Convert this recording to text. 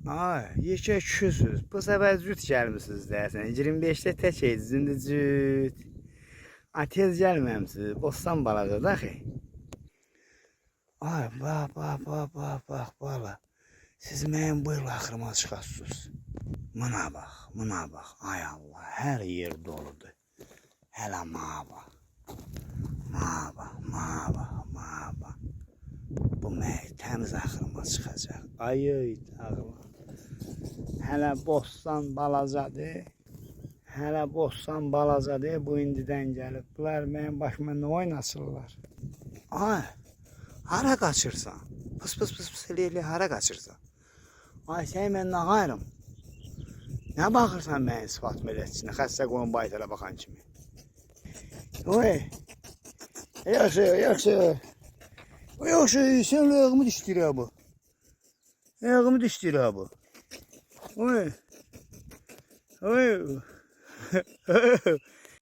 Ay, yekə küsüz. Bu səfər cüt gəlmisiniz deyəsən. 25-də tək indi cüt. Ay, tez gəlməmisiniz. Bostan baladır da axı. Ay, bax, bala. Siz mənim bu il axırıma çıxasınız. Buna bax. Ay Allah, hər yer doludur. Hələ mana bax. Mana bax. Bu mənim təmiz axırıma çıxacaq. Ay, ağlam. Hələ bostan balacadır. Bu indidən gəlib. Bunlar mənim başıma nə oynasırlar? Ay, hara qaçırsan? Pıs elə hara qaçırsan? Ay, sən mən nə qayırım? Nə baxırsan mənim sifat mələtçinə? Xəstə qoyun baytara baxan kimi. Oy, yaxşı. Yaxşı, sən ayağımı dişləyir bu. Oy.